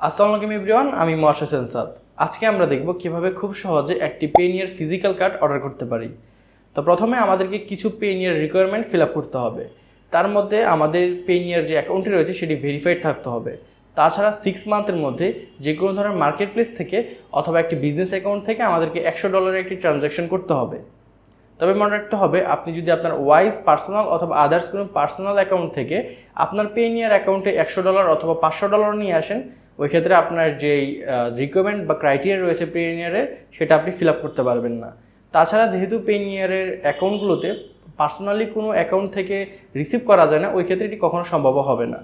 আসসালামু আলাইকুম এভরিওয়ান, আমি মোয়াশা সেনসাদ। আজকে আমরা দেখব কিভাবে খুব সহজে একটি পেনিয়ার ফিজিক্যাল কার্ড অর্ডার করতে পারি। তো প্রথমে আমাদেরকে কিছু পেনিয়ার রিকোয়ারমেন্ট ফিল আপ করতে হবে। তার মধ্যে আমাদের পেনিয়ার যে অ্যাকাউন্টটি রয়েছে সেটি ভেরিফাইড থাকতে হবে। তাছাড়া 6 মান্থের মধ্যে যে কোনো ধরনের মার্কেট প্লেস থেকে অথবা একটি বিজনেস অ্যাকাউন্ট থেকে আমাদেরকে $100 একটি ট্রানজ্যাকশন করতে হবে। তবে মনে রাখতে হবে, আপনি যদি আপনার ওয়াইজ পার্সোনাল অথবা আদার্স কোনো পার্সোনাল অ্যাকাউন্ট থেকে আপনার পেনিয়ার অ্যাকাউন্টে $100 অথবা $500 নিয়ে আসেন, ওই ক্ষেত্রে আপনার যেই রিকোয়ারমেন্ট বা ক্রাইটেরিয়া রয়েছে পেনিয়ারের, সেটা আপনি ফিল আপ করতে পারবেন না। তাছাড়া যেহেতু পেনিয়ারের অ্যাকাউন্টগুলোতে পার্সোনালি কোনো অ্যাকাউন্ট থেকে রিসিভ করা যায় না, ওই ক্ষেত্রে এটি কখনো সম্ভব হবে না।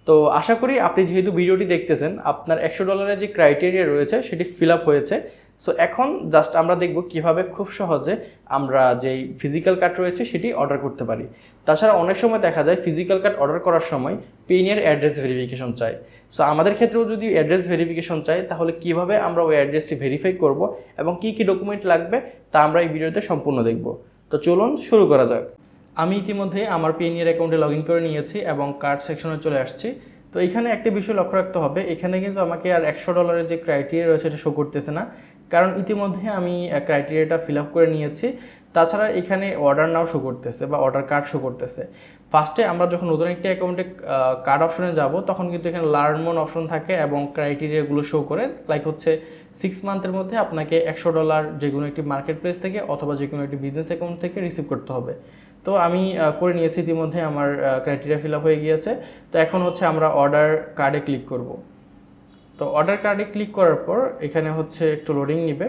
তো আশা করি আপনি যেহেতু ভিডিওটি দেখতেছেন, আপনার $100 যে ক্রাইটেরিয়া রয়েছে সেটি ফিল আপ হয়েছে। সো এখন জাস্ট আমরা দেখব কিভাবে খুব সহজে আমরা যেই ফিজিক্যাল কার্ড রয়েছে সেটি অর্ডার করতে পারি। তাছাড়া অনেক সময় দেখা যায় ফিজিক্যাল কার্ড অর্ডার করার সময় পেনিয়ার অ্যাড্রেস ভেরিফিকেশন চাই। সো আমাদের ক্ষেত্রেও যদি অ্যাড্রেস ভেরিফিকেশন চাই, তাহলে কিভাবে আমরা ওই অ্যাড্রেসটি ভেরিফাই করব এবং কী কী ডকুমেন্ট লাগবে তা আমরা এই ভিডিওতে সম্পূর্ণ দেখব। তো চলুন শুরু করা যাক। আমি ইতিমধ্যে আমার পেনিয়ার অ্যাকাউন্টে লগ ইন করে নিয়েছি এবং কার্ড সেকশনে চলে আসছি। তো এখানে একটা বিষয় লক্ষ্য রাখতে হবে, এখানে কিন্তু আমাকে আর $100 যে ক্রাইটেরিয়া রয়েছে এটা শো করতেছে না, কারণ ইতিমধ্যে আমি ক্রাইটেরিয়াটা ফিল আপ করে নিয়েছি। তাছাড়া এখানে অর্ডার নাও শো করতেছে বা অর্ডার কার্ড শো করতেছে। ফার্স্টে আমরা যখন নতুন একটি অ্যাকাউন্টে কার্ড অপশনে যাব, তখন কিন্তু এখানে লার্ন মোর অপশন থাকে এবং ক্রাইটেরিয়াগুলো শো করে, লাইক হচ্ছে 6 মান্থের মধ্যে আপনাকে $100 যে কোনো একটি মার্কেট প্লেস থেকে অথবা যে কোনো একটি বিজনেস অ্যাকাউন্ট থেকে রিসিভ করতে হবে। তো আমি করে নিয়েছি, ইতিমধ্যে আমার ক্রাইটেরিয়া ফিল আপ হয়ে গিয়েছে। তো এখন হচ্ছে আমরা অর্ডার কার্ডে ক্লিক করব। তো অর্ডার কার্ডে ক্লিক করার পর এখানে হচ্ছে একটু লোডিং নেবে।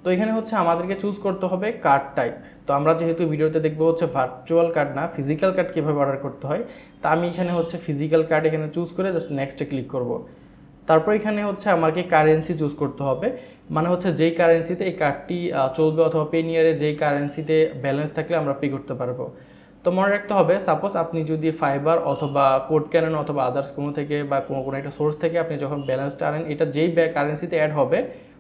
তো এখানে হচ্ছে আমাদেরকে চুজ করতে হবে কার্ড টাইপ। তো আমরা যেহেতু ভিডিওতে দেখবো হচ্ছে ভার্চুয়াল কার্ড না, ফিজিক্যাল কার্ড কীভাবে অর্ডার করতে হয়, তা আমি এখানে হচ্ছে ফিজিক্যাল কার্ড এখানে চুজ করে জাস্ট নেক্সটে ক্লিক করব। তারপর এখানে হচ্ছে আমাকে কারেন্সি চুজ করতে হবে, মানে হচ্ছে যেই কারেন্সিতে এই কার্ডটি চলবে অথবা পেনিয়ারে যেই কারেন্সিতে ব্যালেন্স থাকলে আমরা পে করতে পারবো। তো মনে রাখতে হবে, সাপোজ আপনি যদি ফাইবার অথবা কোড ক্যানন অথবা আদার্স কোনো থেকে বা কোনো একটা সোর্স থেকে আপনি যখন ব্যালেন্সটা আনেন, এটা যেই কারেন্সিতে অ্যাড হবে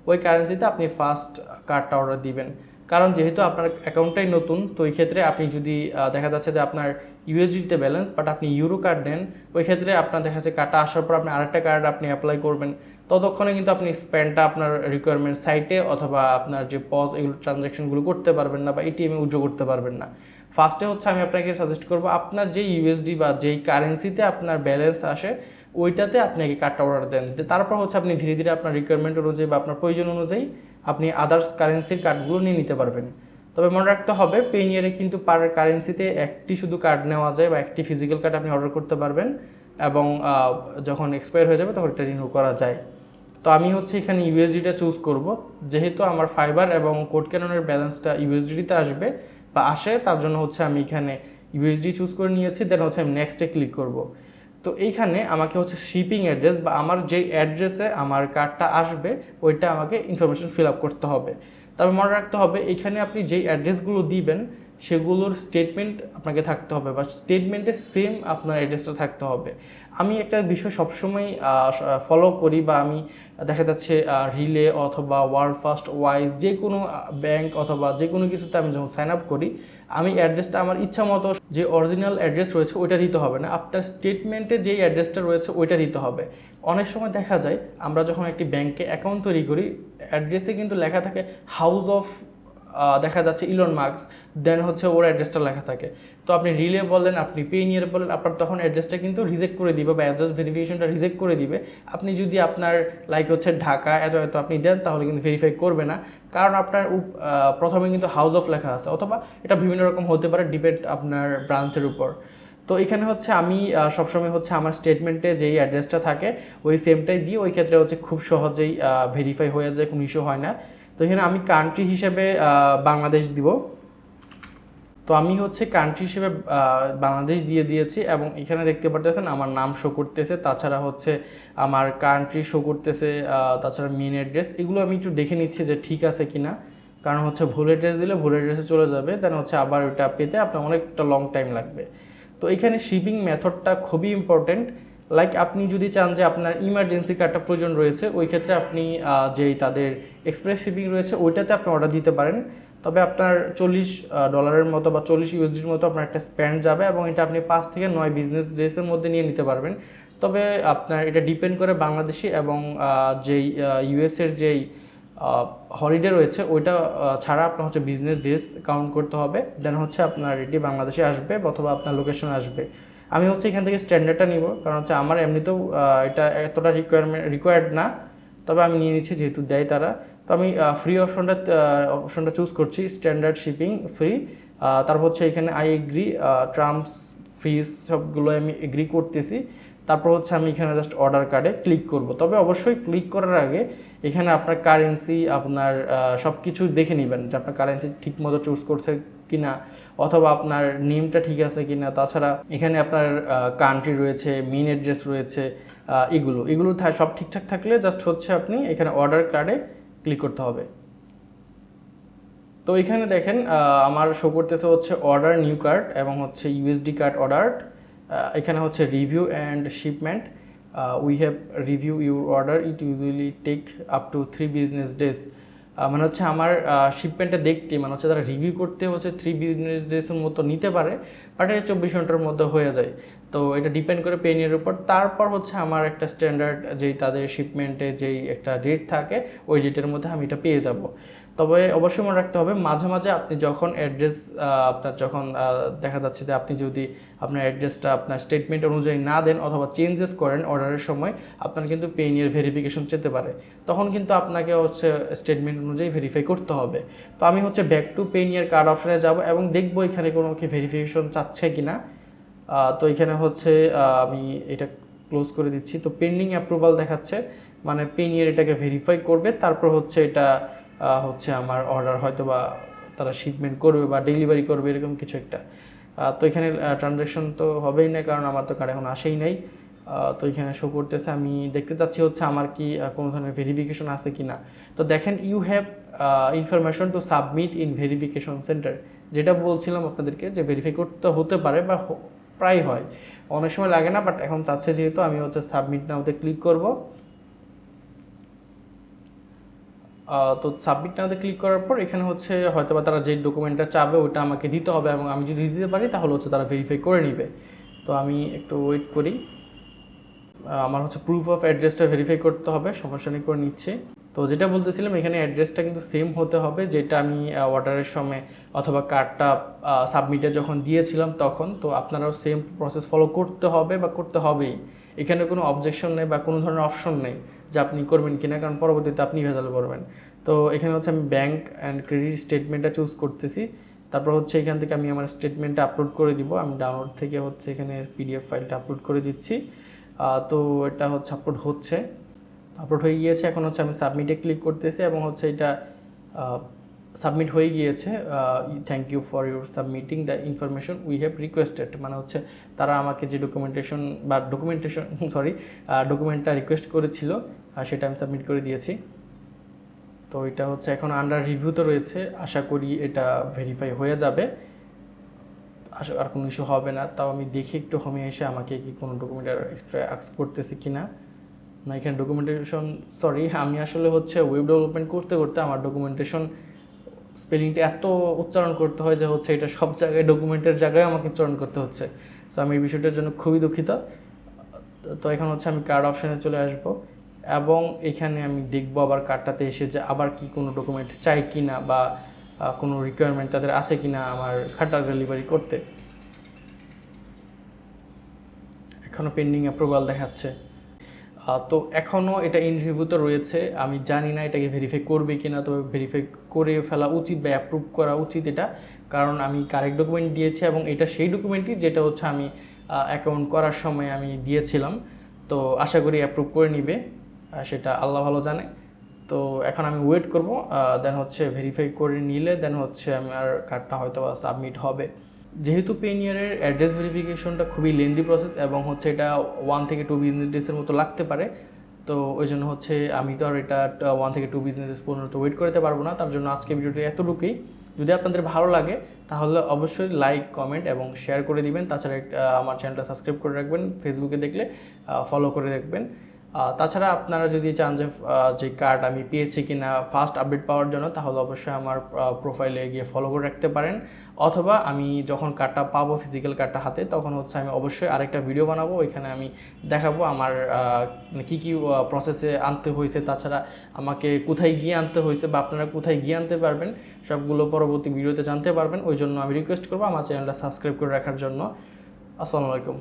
ওই কারেন্সিতে আপনি ফার্স্ট কার্ডটা অর্ডার দিবেন। কারণ যেহেতু আপনার অ্যাকাউন্টটাই নতুন, তো এই ক্ষেত্রে আপনি যদি দেখা যাচ্ছে যে আপনার ইউএসডিতে ব্যালেন্স বাট আপনি ইউরো কার্ড নেন, ওই ক্ষেত্রে আপনার দেখা যাচ্ছে কার্ডটা আসার পর আপনি আরেকটা কার্ড আপনি অ্যাপ্লাই করবেন, ততক্ষণে কিন্তু আপনি স্পেন্ডটা আপনার রিকোয়ারমেন্ট সাইটে অথবা আপনার যে পজ এগুলো ট্রানজ্যাকশনগুলো করতে পারবেন না বা এটিএমে উইথড্র করতে পারবেন না। ফার্স্টে হচ্ছে আমি আপনাকে সাজেস্ট করবো, আপনার যে ইউএসডি বা যেই কারেন্সিতে আপনার ব্যালেন্স আসে ওইটাতে আপনি আগে কার্ডটা অর্ডার দেন। তারপর হচ্ছে আপনি ধীরে ধীরে আপনার রিকোয়ারমেন্ট অনুযায়ী বা আপনার প্রয়োজন অনুযায়ী আপনি আদার্স কারেন্সির কার্ডগুলো নিয়ে নিতে পারবেন। তবে মনে রাখতে হবে, পেনিয়ারে কিন্তু পার কারেন্সিতে একটি শুধু কার্ড নেওয়া যায় বা একটি ফিজিক্যাল কার্ড আপনি অর্ডার করতে পারবেন এবং যখন এক্সপায়ার হয়ে যাবে তখন এটা রিনিউ করা যায়। তো আমি হচ্ছে এখানে ইউএসডিটা চুজ করব, যেহেতু আমার ফাইবার এবং কোড ক্যাননের ব্যালেন্সটা ইউএসডিতে আসবে বা আসে, তার জন্য হচ্ছে আমি এখানে ইউএসডি চুজ করে নিয়েছি। দেন হচ্ছে আমি নেক্সটে ক্লিক করব। তো এইখানে আমাকে হচ্ছে শিপিং অ্যাড্রেস বা আমার যেই অ্যাড্রেসে আমার কার্ডটা আসবে ওইটা আমাকে ইনফরমেশন ফিল আপ করতে হবে। তবে মনে রাখতে হবে, এখানে আপনি যেই অ্যাড্রেসগুলো দিবেন সেগুলোর স্টেটমেন্ট আপনাকে থাকতে হবে বা স্টেটমেন্টে সেম আপনার অ্যাড্রেসটা থাকতে হবে। আমি একটা বিষয় সবসময় ফলো করি বা আমি দেখা যাচ্ছে রিলে অথবা ওয়ার্ল্ড ফার্স্ট ওয়াইজ যে কোনো ব্যাংক অথবা যে কোনো কিছুতে আমি যখন সাইন আপ করি, আমি অ্যাড্রেসটা আমার ইচ্ছা মতো যে অরিজিনাল অ্যাড্রেস রয়েছে ওইটা দিতে হবে না, আপনার স্টেটমেন্টে যেই অ্যাড্রেসটা রয়েছে ওইটা দিতে হবে। অনেক সময় দেখা যায় আমরা যখন একটি ব্যাংকে অ্যাকাউন্ট তৈরি করি, অ্যাড্রেসে কিন্তু লেখা থাকে হাউস অফ দেখা যাচ্ছে ইলন মাস্ক, দেন হচ্ছে ওর অ্যাড্রেসটা লেখা থাকে। তো আপনি রিলে বলেন, আপনি পেনিয়ার বলেন, আপনার তখন অ্যাড্রেসটা কিন্তু রিজেক্ট করে দিবে বা অ্যাড্রেস ভেরিফিকেশনটা রিজেক্ট করে দিবে। আপনি যদি আপনার লাইক হচ্ছে ঢাকা এত আপনি দেন, তাহলে কিন্তু ভেরিফাই করবে না, কারণ আপনার প্রথমে কিন্তু হাউস অফ লেখা আছে, অথবা এটা বিভিন্ন রকম হতে পারে, ডিপেন্ড আপনার ব্রাঞ্চের উপর। তো এখানে হচ্ছে আমি সবসময় হচ্ছে আমার স্টেটমেন্টে যেই অ্যাড্রেসটা থাকে ওই সেমটাই দিই, ওই ক্ষেত্রে হচ্ছে খুব সহজেই ভেরিফাই হয়ে যায়, কোনো ইস্যু হয় না। তো এখানে আমি কান্ট্রি হিসেবে বাংলাদেশ দিব। তো আমি হচ্ছে কান্ট্রি হিসেবে বাংলাদেশ দিয়ে দিয়েছি এবং এখানে দেখতে পারতেছেন আমার নাম শো করতেছে, তাছাড়া হচ্ছে আমার কান্ট্রি শো করতেছে, তাছাড়া মেন অ্যাড্রেস, এগুলো আমি একটু দেখে নিচ্ছি যে ঠিক আছে কিনা, কারণ হচ্ছে ভুল অ্যাড্রেস দিলে ভুল অ্যাড্রেসে চলে যাবে, দেন হচ্ছে আবার ওইটা পেতে আপনার অনেকটা লং টাইম লাগবে। তো এখানে শিপিং মেথডটা খুবই ইম্পর্টেন্ট। লাইক আপনি যদি চান যে আপনার ইমার্জেন্সি কার্ডটা প্রয়োজন রয়েছে, ওই ক্ষেত্রে আপনি যেই তাদের এক্সপ্রেস শিপিং রয়েছে ওইটাতে আপনি অর্ডার দিতে পারেন। তবে আপনার $40 মতো বা 40 USDর মতো আপনার একটা স্পেন্ড যাবে এবং এটা আপনি 5 থেকে 9 বিজনেস ডেসের মধ্যে নিয়ে নিতে পারবেন। তবে আপনার এটা ডিপেন্ড করে বাংলাদেশি এবং যেই ইউএসের যেই হলিডে রয়েছে ওইটা ছাড়া আপনার হচ্ছে বিজনেস ডেজ কাউন্ট করতে হবে, দেন হচ্ছে আপনার এটি বাংলাদেশে আসবে অথবা আপনার লোকেশনে আসবে। আমি হচ্ছে এখান থেকে স্ট্যান্ডার্ডটা নিব, কারণ হচ্ছে আমার এমনিতেও এটা এতটা রিকোয়ার্ড না, তবে আমি নিয়ে নিচ্ছি যেহেতু দেয় তারা। তো আমি ফ্রি অপশনটা চুজ করছি, স্ট্যান্ডার্ড শিপিং ফ্রি। তারপর হচ্ছে এখানে আই এগ্রি, টার্মস ফিস সবগুলো আমি এগ্রি করতেছি। তারপর হচ্ছে আমি এখানে জাস্ট অর্ডার কার্ডে ক্লিক করব। তবে অবশ্যই ক্লিক করার আগে এখানে আপনার কারেন্সি আপনার সব কিছু দেখে নেবেন যে আপনার কারেন্সি ঠিক মতো চুজ করছে কিনা, অথবা আপনার নেমটা ঠিক আছে কিনা। তাছাড়া এখানে আপনার কান্ট্রি রয়েছে, মেইন অ্যাড্রেস রয়েছে, এগুলো সব ঠিকঠাক থাকলে জাস্ট হচ্ছে আপনি এখানে অর্ডার কার্ডে ক্লিক করতে হবে। তো এখানে দেখেন আমার শো করতেছে হচ্ছে অর্ডার নিউ কার্ড এবং হচ্ছে ইউএসডি কার্ড অর্ডার। এখানে হচ্ছে review and shipment, we have review your order, it usually take up to 3 business days. মানে হচ্ছে আমার শিপমেন্টটা দেখতে মানে হচ্ছে তারা রিভিউ করতে হচ্ছে 3 বিজনেস ডেজের মতো নিতে পারে, বাট এটা 24 ঘন্টার মধ্যে হয়ে যায়। তো এটা ডিপেন্ড করে পেনির উপর। তারপর হচ্ছে আমার একটা স্ট্যান্ডার্ড যেই তাদের শিপমেন্টে যেই একটা ডেট থাকে ওই ডেটের মধ্যে আমি এটা পেয়ে যাব। তবে অবশ্যই মনে রাখতে হবে মাঝে মাঝে আপনি যখন অ্যাড্রেস আপনার যখন দেখা যাচ্ছে যে আপনি যদি আপনার অ্যাড্রেসটা আপনার স্টেটমেন্ট অনুযায়ী না দেন অথবা চেঞ্জেস করেন অর্ডারের সময়, আপনার কিন্তু পেনির ভেরিফিকেশন যেতে পারে। তখন কিন্তু আপনাকে হচ্ছে স্টেটমেন্ট অনুযায়ী ভেরিফাই করতে হবে। তো আমি হচ্ছে ব্যাক টু পেনিয়ার কার্ড অপশনে যাব এবং দেখবো এখানে কোনো কি ভেরিফিকেশন চাচ্ছে কিনা। তো এখানে হচ্ছে আমি এটা ক্লোজ করে দিচ্ছি। তো পেন্ডিং অ্যাপ্রুভাল দেখাচ্ছে, মানে পেনিয়ার এটাকে ভেরিফাই করবে, তারপর হচ্ছে এটা হচ্ছে আমার অর্ডার হয়তো বা তারা শিপমেন্ট করবে বা ডেলিভারি করবে এরকম কিছু একটা। তো এখানে ট্রানজ্যাকশন তো হবেই না, কারণ আমার তো কার্ড এখন আসেই নাই। তো এখানে শো করতেছে, আমি দেখতে চাচ্ছি হচ্ছে আমার কি কোনো ধরনের ভেরিফিকেশন আছে কি না। তো দেখেন you have information to submit in verification centre, যেটা বলছিলাম আপনাদেরকে যে ভেরিফাই করতে হতে পারে বা প্রায় হয়, অনেক সময় লাগে না, বাট এখন চাচ্ছে যেহেতু আমি হচ্ছে সাবমিট নাওতে ক্লিক করব। তো সাবমিট নাওতে ক্লিক করার পর এখানে হচ্ছে হয়তো বা তারা যে ডকুমেন্টটা চাবে ওটা আমাকে দিতে হবে এবং আমি যদি দিতে পারি তাহলে হচ্ছে তারা ভেরিফাই করে নেবে। তো আমি একটু ওয়েট করি। আমার হচ্ছে প্রুফ অফ অ্যাড্রেসটা ভেরিফাই করতে হবে, সমস্যা নেই, করে নিচ্ছে। তো যেটা বলতেছিলাম এখানে অ্যাড্রেসটা কিন্তু সেম হতে হবে যেটা আমি অর্ডারের সময় অথবা কার্ডটা সাবমিটে যখন দিয়েছিলাম তখন। তো আপনারাও সেম প্রসেস ফলো করতে হবে বা করতে হবেই, এখানে কোনো অবজেকশন নেই বা কোনো ধরনের অপশন নেই যে আপনি করবেন কিনা, কারণ পরবর্তীতে আপনি ভেজাল করবেন। তো এখানে হচ্ছে আমি ব্যাঙ্ক অ্যান্ড ক্রেডিট স্টেটমেন্টটা চুজ করতেছি। তারপর হচ্ছে এখান থেকে আমি আমার স্টেটমেন্টটা আপলোড করে দিব। আমি ডাউনলোড থেকে হচ্ছে এখানে পিডিএফ ফাইলটা আপলোড করে দিচ্ছি। তো এটা হচ্ছে আপলোড হয়ে গিয়েছে। এখন হচ্ছে আমি সাবমিটে ক্লিক করতেছি এবং হচ্ছে এটা সাবমিট হয়ে গিয়েছে। Thank you for your submitting the information we have requested, মানে হচ্ছে তারা আমাকে যে ডকুমেন্টটা রিকোয়েস্ট করেছিল সেটা আমি সাবমিট করে দিয়েছি। তো এটা হচ্ছে এখন আন্ডার রিভিউতে রয়েছে, আশা করি এটা ভেরিফাই হয়ে যাবে, আর কোনো ইস্যু হবে না। তাও আমি দেখি একটু হোমে এসে আমাকে কি কোনো ডকুমেন্ট এক্সট্রা আস্ক করতেছে কিনা। না, এখানে ডকুমেন্টেশন, সরি, আমি আসলে হচ্ছে ওয়েব ডেভেলপমেন্ট করতে করতে আমার ডকুমেন্টেশন স্পেলিংটা এত উচ্চারণ করতে হয় যে হচ্ছে এটা সব জায়গায় ডকুমেন্টের জায়গায় আমাকে উচ্চারণ করতে হচ্ছে। সো আমি এই বিষয়টার জন্য খুবই দুঃখিত। তো এখন হচ্ছে আমি কার্ড অপশানে চলে আসব এবং এখানে আমি দেখব আবার কার্ডটাতে এসে যে আবার কি কোনো ডকুমেন্ট চাই কি না বা কোনো রিকোয়ারমেন্ট তাদের আছে কি না আমার খাতা ডেলিভারি করতে। এখনও পেন্ডিং অ্যাপ্রুভাল দেখাচ্ছে। তো এখনও এটা ইন রিভিউতে রয়েছে, আমি জানি না এটাকে ভেরিফাই করবে কি না, তবে ভেরিফাই করে ফেলা উচিত বা অ্যাপ্রুভ করা উচিত এটা, কারণ আমি কারেক্ট ডকুমেন্ট দিয়েছি এবং এটা সেই ডকুমেন্টই যেটা হচ্ছে আমি অ্যাকাউন্ট করার সময় আমি দিয়েছিলাম। তো আশা করি অ্যাপ্রুভ করে নিবে, সেটা আল্লাহ ভালো জানে। তো এখন আমি ওয়েট করব, দেন হচ্ছে ভেরিফাই করে নিলে দেন হচ্ছে আমার কার্ডটা হয়তো সাবমিট হবে। যেহেতু পেনিয়ারের অ্যাড্রেস ভেরিফিকেশনটা খুবই লেন্দি প্রসেস এবং হচ্ছে এটা 1 থেকে 2 বিজনেস ডেসের মতো লাগতে পারে, তো ওই জন্য হচ্ছে আমি তো আর এটা 1 থেকে 2 বিজনেস ডেস পর্যন্ত ওয়েট করতে পারবো না। তার জন্য আজকে ভিডিওটি এতটুকুই। যদি আপনাদের ভালো লাগে তাহলে অবশ্যই লাইক, কমেন্ট এবং শেয়ার করে দিবেন। তাছাড়া আমার চ্যানেলটা সাবস্ক্রাইব করে রাখবেন, ফেসবুকে দেখলে ফলো করে রাখবেন। তাছাড়া আপনারা যদি চান যে কার্ড আমি পেয়েছি কিনা ফার্স্ট আপডেট পাওয়ার জন্য, তাহলে অবশ্যই আমার প্রোফাইলে গিয়ে ফলো করে রাখতে পারেন। অথবা আমি যখন কার্ডটা পাবো, ফিজিক্যাল কার্ডটা হাতে, তখন হচ্ছে আমি অবশ্যই আরেকটা ভিডিও বানাবো, ওইখানে আমি দেখাবো আমার কী কী প্রসেসে আনতে হয়েছে, তাছাড়া আমাকে কোথায় গিয়ে আনতে হয়েছে বা আপনারা কোথায় গিয়ে আনতে পারবেন, সবগুলো পরবর্তী ভিডিওতে জানতে পারবেন। ওই জন্য আমি রিকোয়েস্ট করবো আমার চ্যানেলটা সাবস্ক্রাইব করে রাখার জন্য। আসসালামু আলাইকুম।